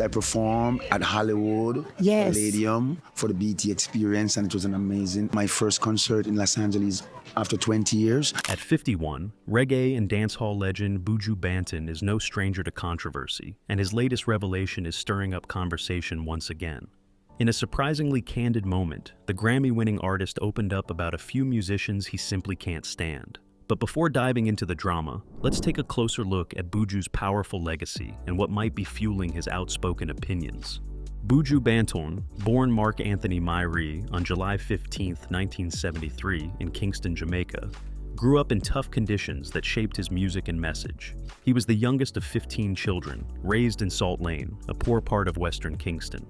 I performed at Hollywood Yes. Palladium for the BT Experience, and it was my first concert in Los Angeles after 20 years. At 51, reggae and dancehall legend Buju Banton is no stranger to controversy, and his latest revelation is stirring up conversation once again. In a surprisingly candid moment, the Grammy-winning artist opened up about a few musicians he simply can't stand. But before diving into the drama, let's take a closer look at Buju's powerful legacy and what might be fueling his outspoken opinions. Buju Banton, born Mark Anthony Myrie on July 15, 1973 in Kingston, Jamaica, grew up in tough conditions that shaped his music and message. He was the youngest of 15 children, raised in Salt Lane, a poor part of Western Kingston.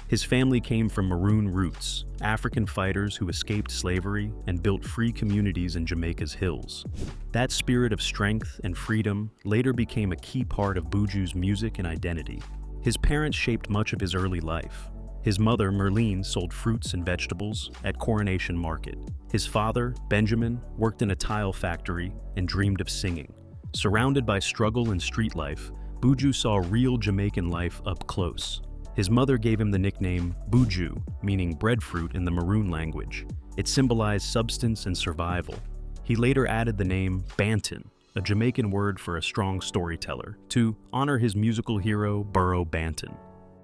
His family came from Maroon roots, African fighters who escaped slavery and built free communities in Jamaica's hills. That spirit of strength and freedom later became a key part of Buju's music and identity. His parents shaped much of his early life. His mother, Merlene, sold fruits and vegetables at Coronation Market. His father, Benjamin, worked in a tile factory and dreamed of singing. Surrounded by struggle and street life, Buju saw real Jamaican life up close. His mother gave him the nickname Buju, meaning breadfruit in the Maroon language. It symbolized substance and survival. He later added the name Banton, a Jamaican word for a strong storyteller, to honor his musical hero Buju Banton.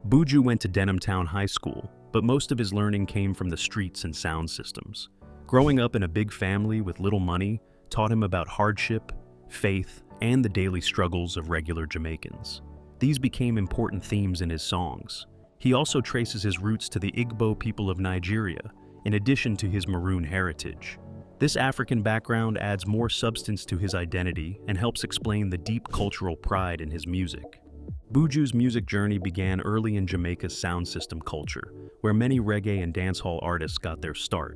Buju went to Denhamtown High School, but most of his learning came from the streets and sound systems. Growing up in a big family with little money taught him about hardship, faith, and the daily struggles of regular Jamaicans. These became important themes in his songs. He also traces his roots to the Igbo people of Nigeria, in addition to his Maroon heritage. This African background adds more substance to his identity and helps explain the deep cultural pride in his music. Buju's music journey began early in Jamaica's sound system culture, where many reggae and dancehall artists got their start.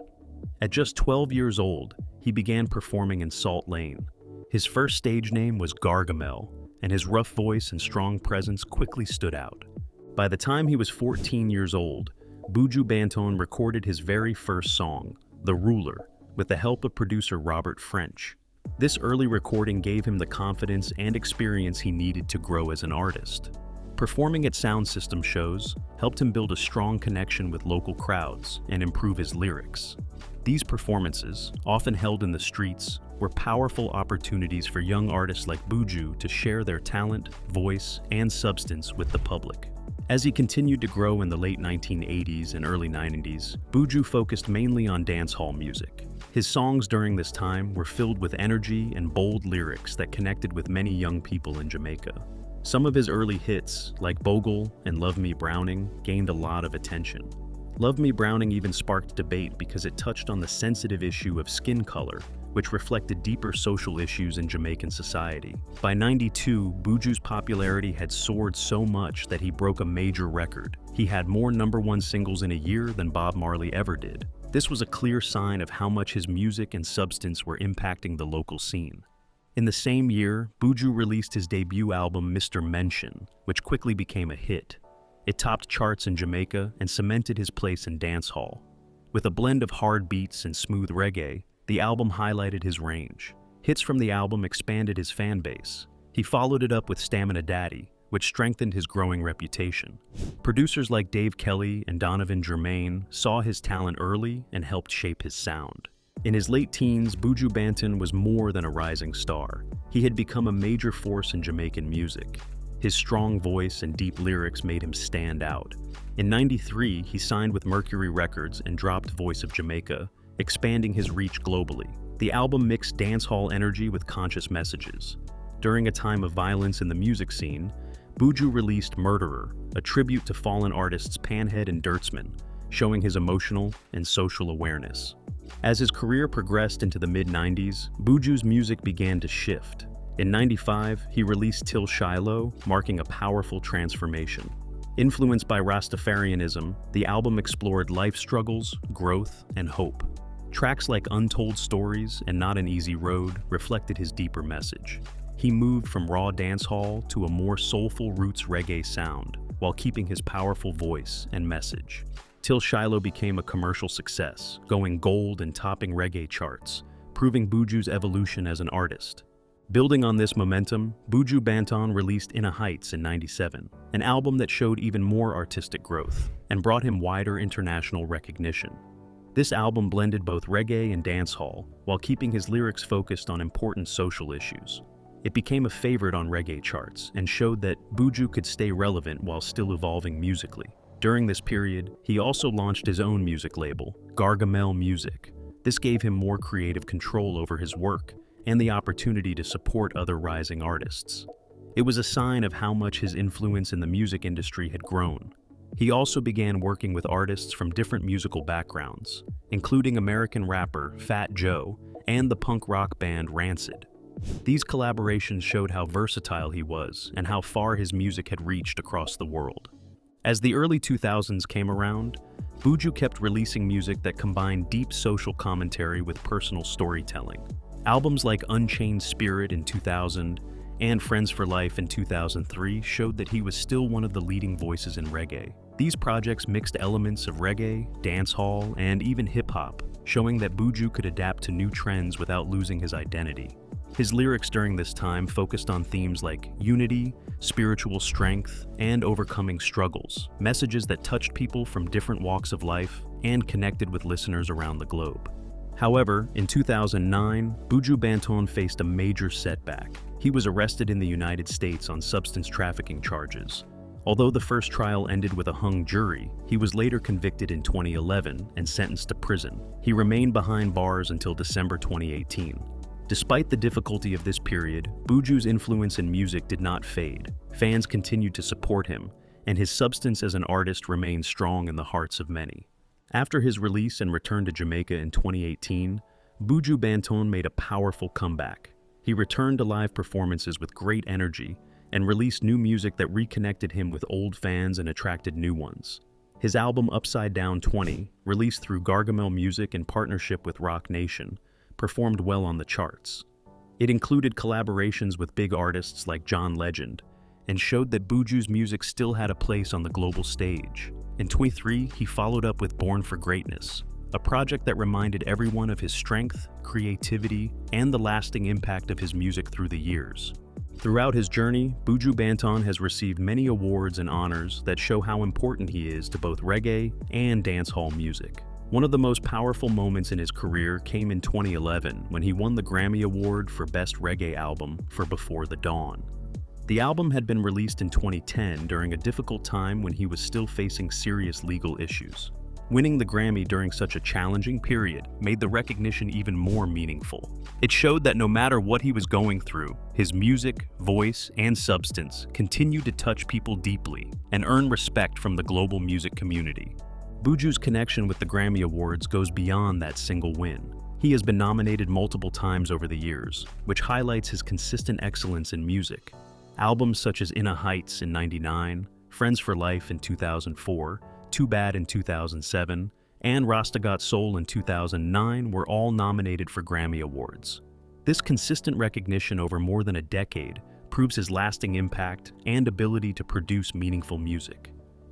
At just 12 years old, he began performing in Salt Lane. His first stage name was Gargamel, and his rough voice and strong presence quickly stood out. By the time he was 14 years old, Buju Banton recorded his very first song, The Ruler, with the help of producer Robert French. This early recording gave him the confidence and experience he needed to grow as an artist. Performing at sound system shows helped him build a strong connection with local crowds and improve his lyrics. These performances, often held in the streets, were powerful opportunities for young artists like Buju to share their talent, voice, and substance with the public. As he continued to grow in the late 1980s and early 90s, Buju focused mainly on dancehall music. His songs during this time were filled with energy and bold lyrics that connected with many young people in Jamaica. Some of his early hits, like Bogle and Love Me Browning, gained a lot of attention. Love Me Browning even sparked debate because it touched on the sensitive issue of skin color, which reflected deeper social issues in Jamaican society. By '92, Buju's popularity had soared so much that he broke a major record. He had more #1 singles in a year than Bob Marley ever did. This was a clear sign of how much his music and substance were impacting the local scene. In the same year, Buju released his debut album Mr. Mention, which quickly became a hit. It topped charts in Jamaica and cemented his place in dancehall. With a blend of hard beats and smooth reggae, the album highlighted his range. Hits from the album expanded his fan base. He followed it up with Stamina Daddy, which strengthened his growing reputation. Producers like Dave Kelly and Donovan Germain saw his talent early and helped shape his sound. In his late teens, Buju Banton was more than a rising star. He had become a major force in Jamaican music. His strong voice and deep lyrics made him stand out. In '93, he signed with Mercury Records and dropped Voice of Jamaica, expanding his reach globally. The album mixed dancehall energy with conscious messages. During a time of violence in the music scene, Buju released Murderer, a tribute to fallen artists Panhead and Dirtsman, showing his emotional and social awareness. As his career progressed into the mid-90s, Buju's music began to shift. In '95, he released Till Shiloh, marking a powerful transformation. Influenced by Rastafarianism, the album explored life struggles, growth, and hope. Tracks like Untold Stories and Not an Easy Road reflected his deeper message. He moved from raw dancehall to a more soulful roots reggae sound, while keeping his powerful voice and message. Till Shiloh became a commercial success, going gold and topping reggae charts, proving Buju's evolution as an artist. Building on this momentum, Buju Banton released In a Heights in '97, an album that showed even more artistic growth and brought him wider international recognition. This album blended both reggae and dancehall while keeping his lyrics focused on important social issues. It became a favorite on reggae charts and showed that Buju could stay relevant while still evolving musically. During this period, he also launched his own music label, Gargamel Music. This gave him more creative control over his work and the opportunity to support other rising artists. It was a sign of how much his influence in the music industry had grown. He also began working with artists from different musical backgrounds, including American rapper Fat Joe and the punk rock band Rancid. These collaborations showed how versatile he was and how far his music had reached across the world. As the early 2000s came around, Buju kept releasing music that combined deep social commentary with personal storytelling. Albums like Unchained Spirit in 2000 and Friends for Life in 2003 showed that he was still one of the leading voices in reggae. These projects mixed elements of reggae, dancehall, and even hip-hop, showing that Buju could adapt to new trends without losing his identity. His lyrics during this time focused on themes like unity, spiritual strength, and overcoming struggles, messages that touched people from different walks of life and connected with listeners around the globe. However, in 2009, Buju Banton faced a major setback. He was arrested in the United States on substance trafficking charges. Although the first trial ended with a hung jury, he was later convicted in 2011 and sentenced to prison. He remained behind bars until December 2018. Despite the difficulty of this period, Buju's influence in music did not fade. Fans continued to support him, and his substance as an artist remained strong in the hearts of many. After his release and return to Jamaica in 2018, Buju Banton made a powerful comeback. He returned to live performances with great energy and released new music that reconnected him with old fans and attracted new ones. His album Upside Down 20, released through Gargamel Music in partnership with Rock Nation, performed well on the charts. It included collaborations with big artists like John Legend and showed that Buju's music still had a place on the global stage. In 2023, he followed up with Born for Greatness, a project that reminded everyone of his strength, creativity, and the lasting impact of his music through the years. Throughout his journey, Buju Banton has received many awards and honors that show how important he is to both reggae and dancehall music. One of the most powerful moments in his career came in 2011 when he won the Grammy Award for Best Reggae Album for Before the Dawn. The album had been released in 2010 during a difficult time when he was still facing serious legal issues. Winning the Grammy during such a challenging period made the recognition even more meaningful. It showed that no matter what he was going through, his music, voice, and substance continued to touch people deeply and earn respect from the global music community. Buju's connection with the Grammy Awards goes beyond that single win. He has been nominated multiple times over the years, which highlights his consistent excellence in music. Albums such as In a Heights in '99, Friends for Life in 2004, Too Bad in 2007, and Rasta Got Soul in 2009 were all nominated for Grammy Awards. This consistent recognition over more than a decade proves his lasting impact and ability to produce meaningful music.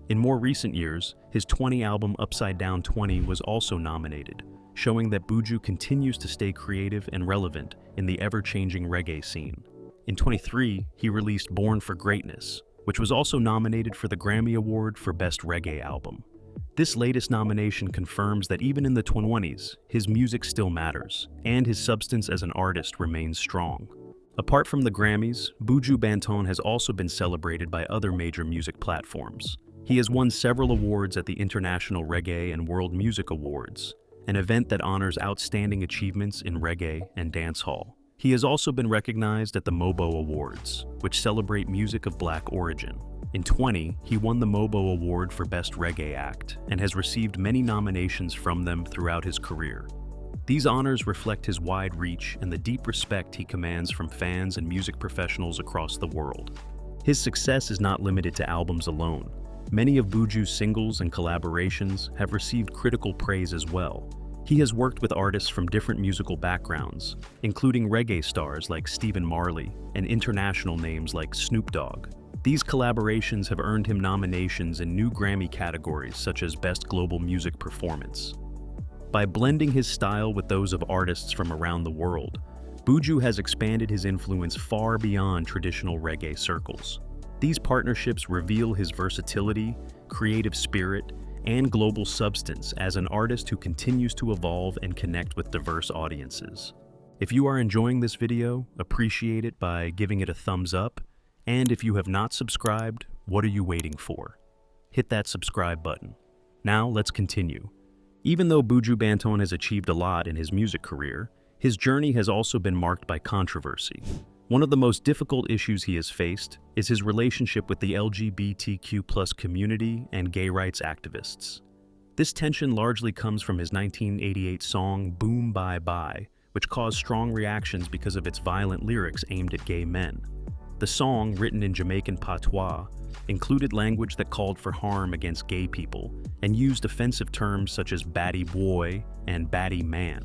In more recent years, his 20 album Upside Down 20 was also nominated, showing that Buju continues to stay creative and relevant in the ever-changing reggae scene. In 2023, he released Born for Greatness, which was also nominated for the Grammy Award for Best Reggae Album. This latest nomination confirms that even in the 20s, his music still matters, and his substance as an artist remains strong. Apart from the Grammys, Buju Banton has also been celebrated by other major music platforms. He has won several awards at the International Reggae and World Music Awards, an event that honors outstanding achievements in reggae and dancehall. He has also been recognized at the MOBO Awards, which celebrate music of Black origin. In 2020, he won the MOBO Award for Best Reggae Act and has received many nominations from them throughout his career. These honors reflect his wide reach and the deep respect he commands from fans and music professionals across the world. His success is not limited to albums alone. Many of Buju's singles and collaborations have received critical praise as well. He has worked with artists from different musical backgrounds, including reggae stars like Stephen Marley and international names like Snoop Dogg. These collaborations have earned him nominations in new Grammy categories such as Best Global Music Performance. By blending his style with those of artists from around the world, Buju has expanded his influence far beyond traditional reggae circles. These partnerships reveal his versatility, creative spirit, and global substance as an artist who continues to evolve and connect with diverse audiences. If you are enjoying this video, appreciate it by giving it a thumbs up, and if you have not subscribed, what are you waiting for? Hit that subscribe button. Now let's continue. Even though Buju Banton has achieved a lot in his music career, his journey has also been marked by controversy. One of the most difficult issues he has faced is his relationship with the LGBTQ+ community and gay rights activists. This tension largely comes from his 1988 song Boom Bye Bye, which caused strong reactions because of its violent lyrics aimed at gay men. The song, written in Jamaican patois, included language that called for harm against gay people and used offensive terms such as baddie boy and baddie man.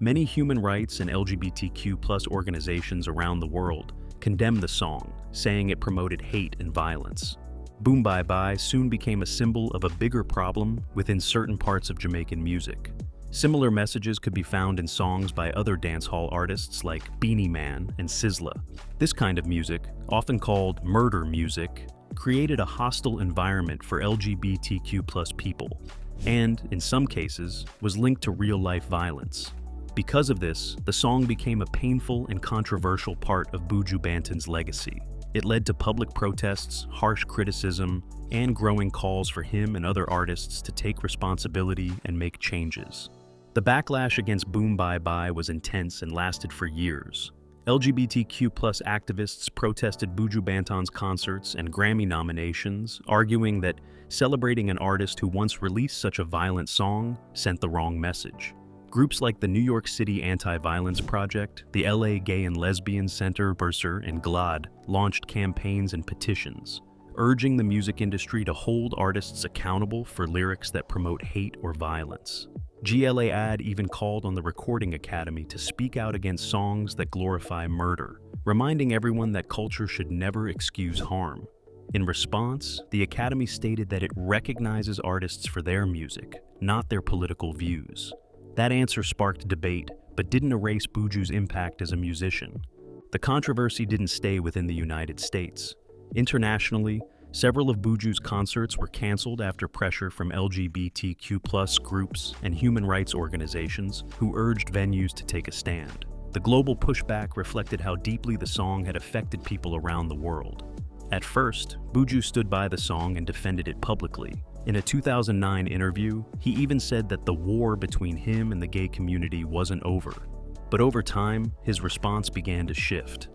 Many human rights and LGBTQ+ organizations around the world condemned the song, saying it promoted hate and violence. Boom Bye Bye soon became a symbol of a bigger problem within certain parts of Jamaican music. Similar messages could be found in songs by other dancehall artists like Beanie Man and Sizzla. This kind of music, often called murder music, created a hostile environment for LGBTQ+ people, and, in some cases, was linked to real-life violence. Because of this, the song became a painful and controversial part of Buju Banton's legacy. It led to public protests, harsh criticism, and growing calls for him and other artists to take responsibility and make changes. The backlash against Boom Bye Bye was intense and lasted for years. LGBTQ+ activists protested Buju Banton's concerts and Grammy nominations, arguing that celebrating an artist who once released such a violent song sent the wrong message. Groups like the New York City Anti-Violence Project, the LA Gay and Lesbian Center, Bursar, and GLAAD launched campaigns and petitions, urging the music industry to hold artists accountable for lyrics that promote hate or violence. GLAAD even called on the Recording Academy to speak out against songs that glorify murder, reminding everyone that culture should never excuse harm. In response, the Academy stated that it recognizes artists for their music, not their political views. That answer sparked debate, but didn't erase Buju's impact as a musician. The controversy didn't stay within the United States. Internationally, several of Buju's concerts were canceled after pressure from LGBTQ+ groups and human rights organizations who urged venues to take a stand. The global pushback reflected how deeply the song had affected people around the world. At first, Buju stood by the song and defended it publicly. In a 2009 interview, he even said that the war between him and the gay community wasn't over. But over time, his response began to shift.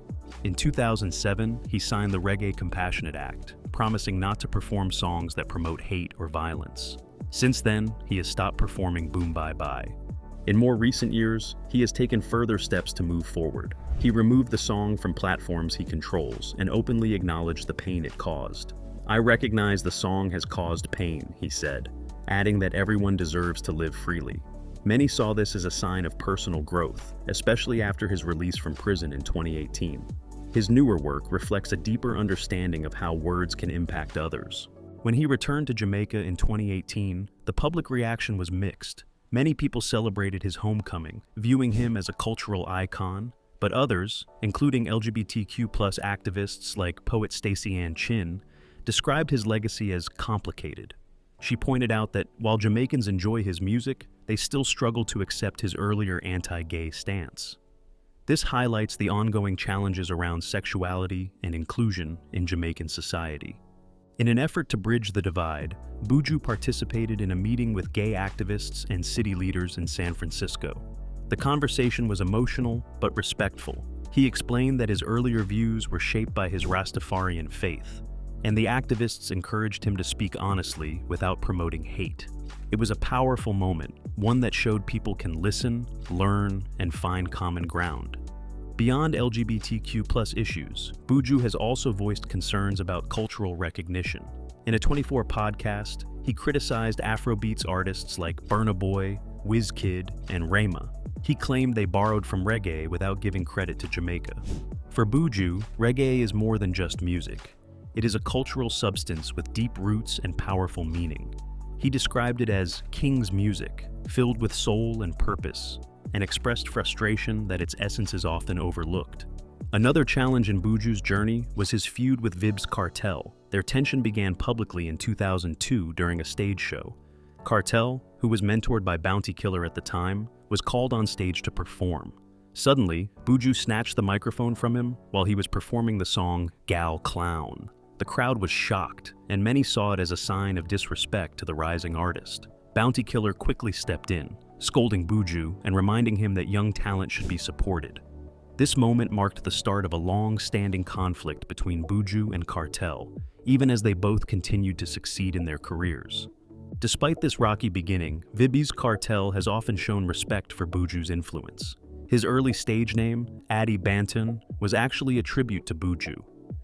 In 2007, he signed the Reggae Compassionate Act, promising not to perform songs that promote hate or violence. Since then, he has stopped performing Boom Bye Bye. In more recent years, he has taken further steps to move forward. He removed the song from platforms he controls and openly acknowledged the pain it caused. "I recognize the song has caused pain," he said, adding that everyone deserves to live freely. Many saw this as a sign of personal growth, especially after his release from prison in 2018. His newer work reflects a deeper understanding of how words can impact others. When he returned to Jamaica in 2018, the public reaction was mixed. Many people celebrated his homecoming, viewing him as a cultural icon, but others, including LGBTQ+ activists like poet Stacey Ann Chin, described his legacy as complicated. She pointed out that while Jamaicans enjoy his music, they still struggle to accept his earlier anti-gay stance. This highlights the ongoing challenges around sexuality and inclusion in Jamaican society. In an effort to bridge the divide, Buju participated in a meeting with gay activists and city leaders in San Francisco. The conversation was emotional but respectful. He explained that his earlier views were shaped by his Rastafarian faith, and the activists encouraged him to speak honestly without promoting hate. It was a powerful moment, one that showed people can listen, learn, and find common ground. Beyond LGBTQ+ issues, Buju has also voiced concerns about cultural recognition. In a 24 podcast, he criticized Afrobeats artists like Burna Boy, Wizkid, and Rema. He claimed they borrowed from reggae without giving credit to Jamaica. For Buju, reggae is more than just music. It is a cultural substance with deep roots and powerful meaning. He described it as king's music, filled with soul and purpose. and expressed frustration that its essence is often overlooked. Another challenge in Buju's journey was his feud with Vybz Cartel. Their tension began publicly in 2002 during a stage show. Cartel, who was mentored by Bounty Killer at the time, was called on stage to perform. Suddenly, Buju snatched the microphone from him while he was performing the song Gal Clown. The crowd was shocked, and many saw it as a sign of disrespect to the rising artist. Bounty Killer quickly stepped in, scolding Buju and reminding him that young talent should be supported. This moment marked the start of a long-standing conflict between Buju and Cartel, even as they both continued to succeed in their careers. Despite this rocky beginning, Vybz Cartel has often shown respect for Buju's influence. His early stage name, Buju Banton, was actually a tribute to Buju.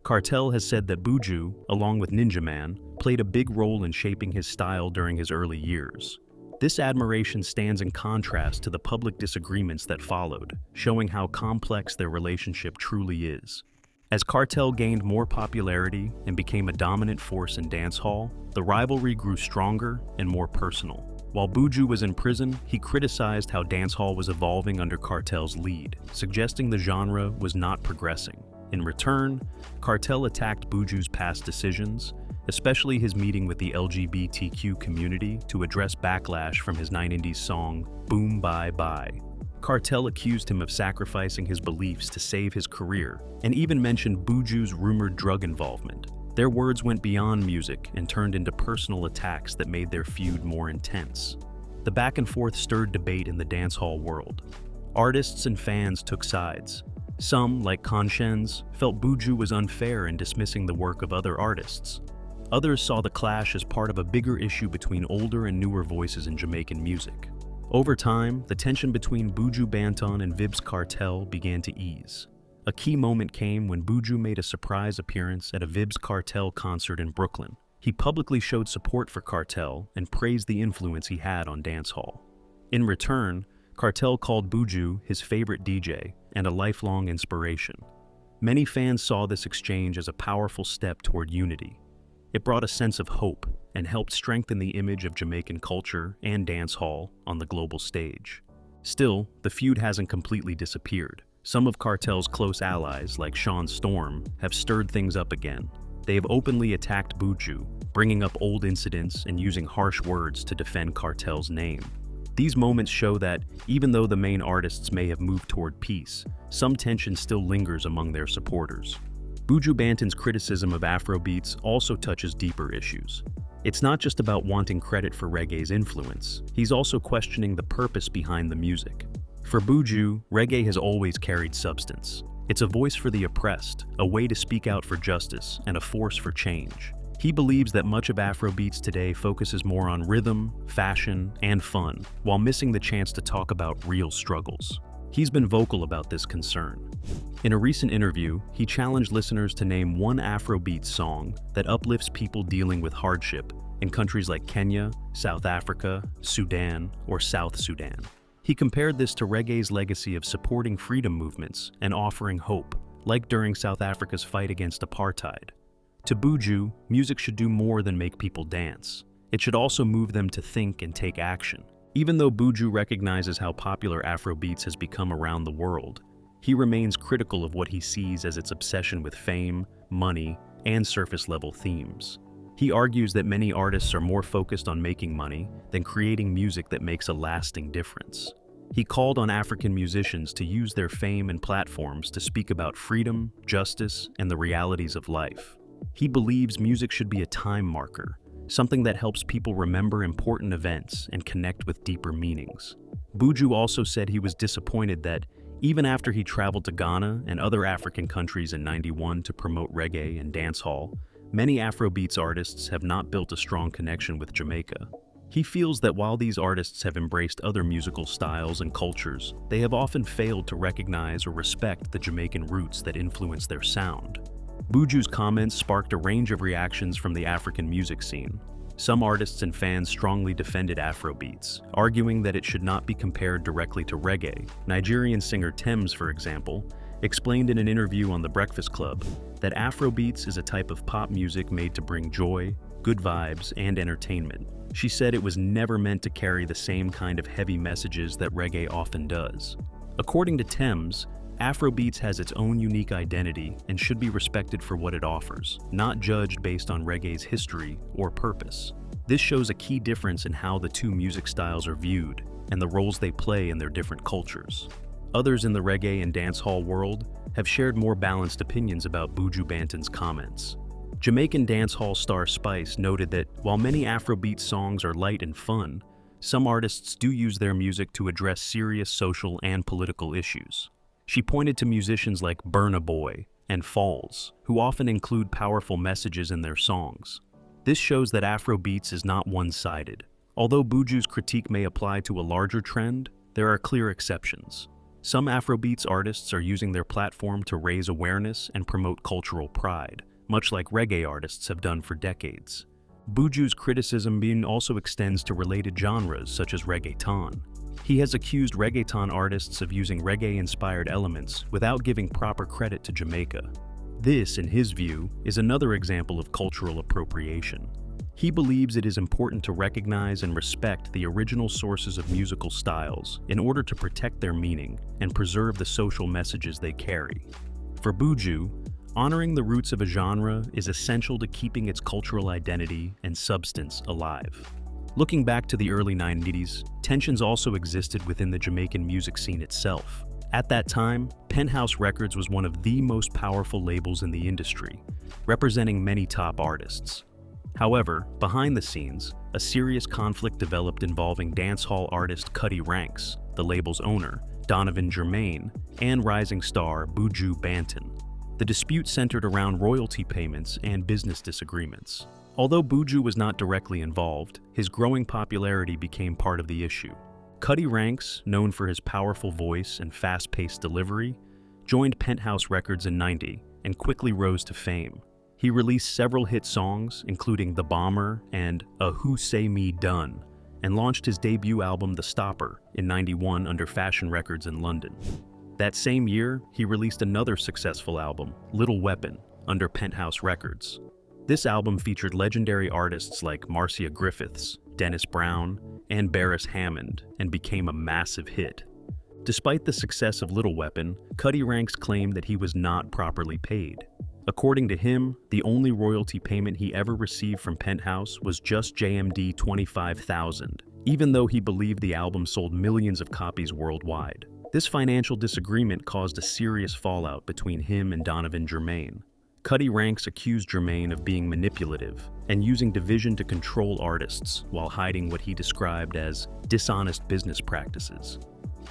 Cartel has said that Buju, along with Ninja Man, played a big role in shaping his style during his early years. This admiration stands in contrast to the public disagreements that followed, showing how complex their relationship truly is. As Cartel gained more popularity and became a dominant force in dancehall, the rivalry grew stronger and more personal. While Buju was in prison, he criticized how dancehall was evolving under Cartel's lead, suggesting the genre was not progressing. In return, Cartel attacked Buju's past decisions, especially his meeting with the LGBTQ community to address backlash from his 90s song, Boom Bye Bye. Cartel accused him of sacrificing his beliefs to save his career, and even mentioned Buju's rumored drug involvement. Their words went beyond music and turned into personal attacks that made their feud more intense. The back and forth stirred debate in the dancehall world. Artists and fans took sides. Some, like Conscience, felt Buju was unfair in dismissing the work of other artists. Others saw the clash as part of a bigger issue between older and newer voices in Jamaican music. Over time, the tension between Buju Banton and Vybz Cartel began to ease. A key moment came when Buju made a surprise appearance at a Vybz Cartel concert in Brooklyn. He publicly showed support for Cartel and praised the influence he had on dancehall. In return, Cartel called Buju his favorite DJ and a lifelong inspiration. Many fans saw this exchange as a powerful step toward unity. It brought a sense of hope and helped strengthen the image of Jamaican culture and dancehall on the global stage. Still, the feud hasn't completely disappeared. Some of Cartel's close allies, like Sean Storm, have stirred things up again. They have openly attacked Buju, bringing up old incidents and using harsh words to defend Cartel's name. These moments show that, even though the main artists may have moved toward peace, some tension still lingers among their supporters. Buju Banton's criticism of Afro beats also touches deeper issues. It's not just about wanting credit for reggae's influence, he's also questioning the purpose behind the music. For Buju, reggae has always carried substance. It's a voice for the oppressed, a way to speak out for justice, and a force for change. He believes that much of Afrobeats today focuses more on rhythm, fashion, and fun, while missing the chance to talk about real struggles. He's been vocal about this concern. In a recent interview, he challenged listeners to name one Afrobeats song that uplifts people dealing with hardship in countries like Kenya, South Africa, Sudan, or South Sudan. He compared this to reggae's legacy of supporting freedom movements and offering hope, like during South Africa's fight against apartheid. To Buju, music should do more than make people dance. It should also move them to think and take action. Even though Buju recognizes how popular Afrobeats has become around the world, he remains critical of what he sees as its obsession with fame, money, and surface-level themes. He argues that many artists are more focused on making money than creating music that makes a lasting difference. He called on African musicians to use their fame and platforms to speak about freedom, justice, and the realities of life. He believes music should be a time marker, something that helps people remember important events and connect with deeper meanings. Buju also said he was disappointed that, even after he traveled to Ghana and other African countries in '91 to promote reggae and dancehall, many Afrobeats artists have not built a strong connection with Jamaica. He feels that while these artists have embraced other musical styles and cultures, they have often failed to recognize or respect the Jamaican roots that influence their sound. Buju's comments sparked a range of reactions from the African music scene. Some artists and fans strongly defended Afrobeats, arguing that it should not be compared directly to reggae. Nigerian singer Tems, for example, explained in an interview on The Breakfast Club that Afrobeats is a type of pop music made to bring joy, good vibes, and entertainment. She said it was never meant to carry the same kind of heavy messages that reggae often does. According to Thames, Afrobeats has its own unique identity and should be respected for what it offers, not judged based on reggae's history or purpose. This shows a key difference in how the two music styles are viewed and the roles they play in their different cultures. Others in the reggae and dancehall world have shared more balanced opinions about Buju Banton's comments. Jamaican dancehall star Spice noted that while many Afrobeat songs are light and fun, some artists do use their music to address serious social and political issues. She pointed to musicians like Burna Boy and Falls, who often include powerful messages in their songs. This shows that Afrobeats is not one-sided. Although Buju's critique may apply to a larger trend, there are clear exceptions. Some Afrobeats artists are using their platform to raise awareness and promote cultural pride, much like reggae artists have done for decades. Buju's criticism also extends to related genres such as reggaeton. He has accused reggaeton artists of using reggae-inspired elements without giving proper credit to Jamaica. This, in his view, is another example of cultural appropriation. He believes it is important to recognize and respect the original sources of musical styles in order to protect their meaning and preserve the social messages they carry. For Buju, honoring the roots of a genre is essential to keeping its cultural identity and substance alive. Looking back to the early 90s, tensions also existed within the Jamaican music scene itself. At that time, Penthouse Records was one of the most powerful labels in the industry, representing many top artists. However, behind the scenes, a serious conflict developed involving dancehall artist Cutty Ranks, the label's owner, Donovan Germain, and rising star Buju Banton. The dispute centered around royalty payments and business disagreements. Although Buju was not directly involved, his growing popularity became part of the issue. Cutty Ranks, known for his powerful voice and fast-paced delivery, joined Penthouse Records in '90 and quickly rose to fame. He released several hit songs, including The Bomber and A Who Say Me Done, and launched his debut album The Stopper in '91 under Fashion Records in London. That same year, he released another successful album, Little Weapon, under Penthouse Records. This album featured legendary artists like Marcia Griffiths, Dennis Brown, and Beres Hammond, and became a massive hit. Despite the success of Little Weapon, Cutty Ranks claimed that he was not properly paid. According to him, the only royalty payment he ever received from Penthouse was just JMD $25,000, even though he believed the album sold millions of copies worldwide. This financial disagreement caused a serious fallout between him and Donovan Germain. Cutty Ranks accused Germain of being manipulative and using division to control artists while hiding what he described as dishonest business practices.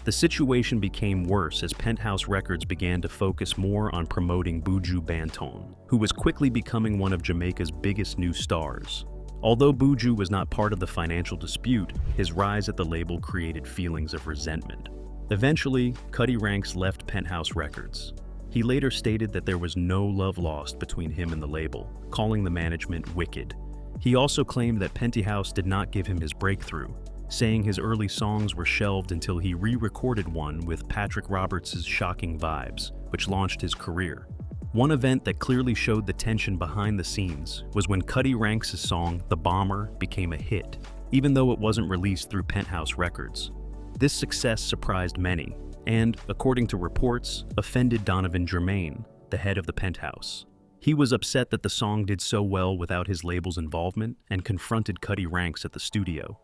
The situation became worse as Penthouse Records began to focus more on promoting Buju Banton, who was quickly becoming one of Jamaica's biggest new stars. Although Buju was not part of the financial dispute, his rise at the label created feelings of resentment. Eventually, Cutty Ranks left Penthouse Records. He later stated that there was no love lost between him and the label, calling the management wicked. He also claimed that Penthouse did not give him his breakthrough, saying his early songs were shelved until he re-recorded one with Patrick Roberts' Shocking Vibes, which launched his career. One event that clearly showed the tension behind the scenes was when Cutty Ranks' song The Bomber became a hit, even though it wasn't released through Penthouse Records. This success surprised many, and, according to reports, offended Donovan Germain, the head of the Penthouse. He was upset that the song did so well without his label's involvement and confronted Cutty Ranks at the studio.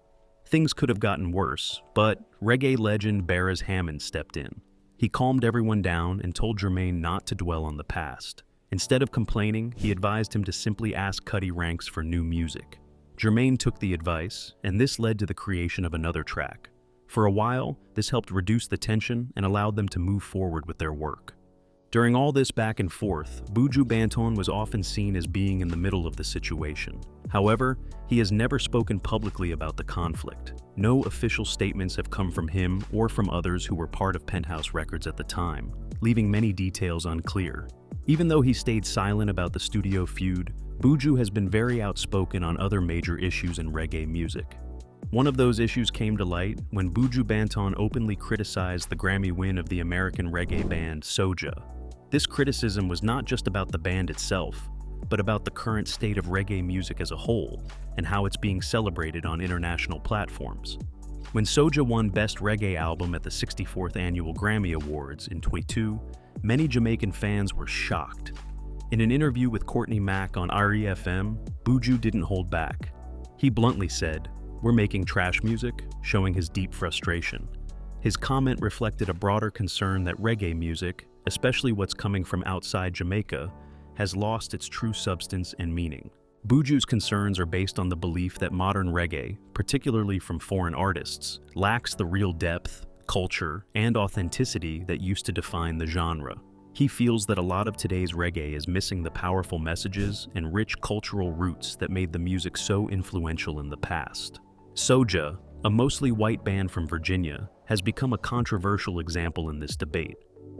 Things could have gotten worse, but reggae legend Beres Hammond stepped in. He calmed everyone down and told Germain not to dwell on the past. Instead of complaining, he advised him to simply ask Cutty Ranks for new music. Germain took the advice, and this led to the creation of another track. For a while, this helped reduce the tension and allowed them to move forward with their work. During all this back and forth, Buju Banton was often seen as being in the middle of the situation. However, he has never spoken publicly about the conflict. No official statements have come from him or from others who were part of Penthouse Records at the time, leaving many details unclear. Even though he stayed silent about the studio feud, Buju has been very outspoken on other major issues in reggae music. One of those issues came to light when Buju Banton openly criticized the Grammy win of the American reggae band Soja. This criticism was not just about the band itself, but about the current state of reggae music as a whole and how it's being celebrated on international platforms. When Soulja won Best Reggae Album at the 64th Annual Grammy Awards in 2022, many Jamaican fans were shocked. In an interview with Courtney Mack on REFM, Buju didn't hold back. He bluntly said, "We're making trash music," showing his deep frustration. His comment reflected a broader concern that reggae music, especially what's coming from outside Jamaica, has lost its true substance and meaning. Buju's concerns are based on the belief that modern reggae, particularly from foreign artists, lacks the real depth, culture, and authenticity that used to define the genre. He feels that a lot of today's reggae is missing the powerful messages and rich cultural roots that made the music so influential in the past. Soulja, a mostly white band from Virginia, has become a controversial example in this debate.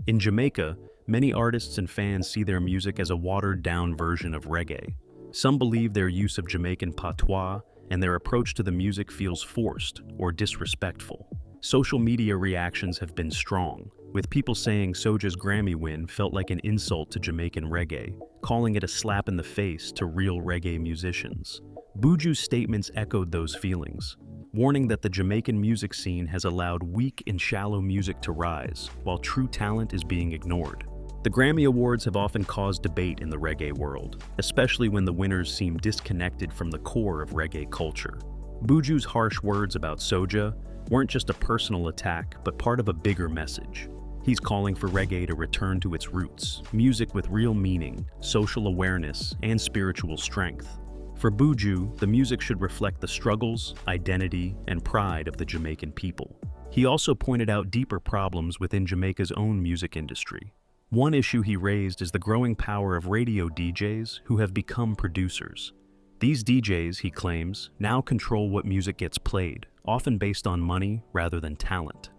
In Jamaica, many artists and fans see their music as a watered-down version of reggae. Some believe their use of Jamaican patois and their approach to the music feels forced or disrespectful. Social media reactions have been strong, with people saying Soulja's Grammy win felt like an insult to Jamaican reggae, calling it a slap in the face to real reggae musicians. Buju's statements echoed those feelings, warning that the Jamaican music scene has allowed weak and shallow music to rise, while true talent is being ignored. The Grammy Awards have often caused debate in the reggae world, especially when the winners seem disconnected from the core of reggae culture. Buju's harsh words about Soulja weren't just a personal attack, but part of a bigger message. He's calling for reggae to return to its roots, music with real meaning, social awareness, and spiritual strength. For Buju, the music should reflect the struggles, identity, and pride of the Jamaican people. He also pointed out deeper problems within Jamaica's own music industry. One issue he raised is the growing power of radio DJs who have become producers. These DJs, he claims, now control what music gets played, often based on money rather than talent.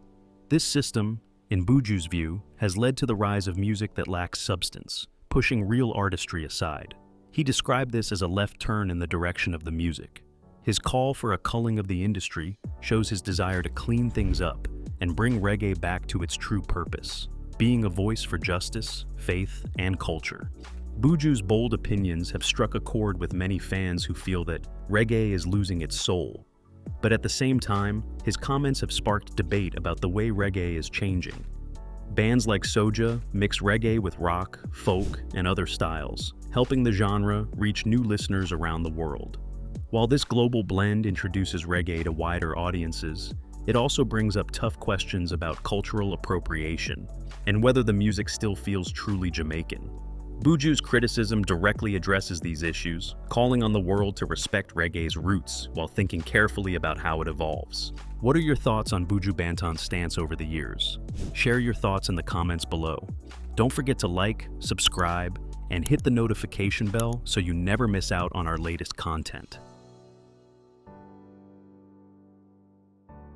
This system, in Buju's view, has led to the rise of music that lacks substance, pushing real artistry aside. He described this as a left turn in the direction of the music. His call for a culling of the industry shows his desire to clean things up and bring reggae back to its true purpose, being a voice for justice, faith, and culture. Buju's bold opinions have struck a chord with many fans who feel that reggae is losing its soul. But at the same time, his comments have sparked debate about the way reggae is changing. Bands like Soulja mix reggae with rock, folk, and other styles, helping the genre reach new listeners around the world. While this global blend introduces reggae to wider audiences, it also brings up tough questions about cultural appropriation and whether the music still feels truly Jamaican. Buju's criticism directly addresses these issues, calling on the world to respect reggae's roots while thinking carefully about how it evolves. What are your thoughts on Buju Banton's stance over the years? Share your thoughts in the comments below. Don't forget to like, subscribe, and hit the notification bell so you never miss out on our latest content.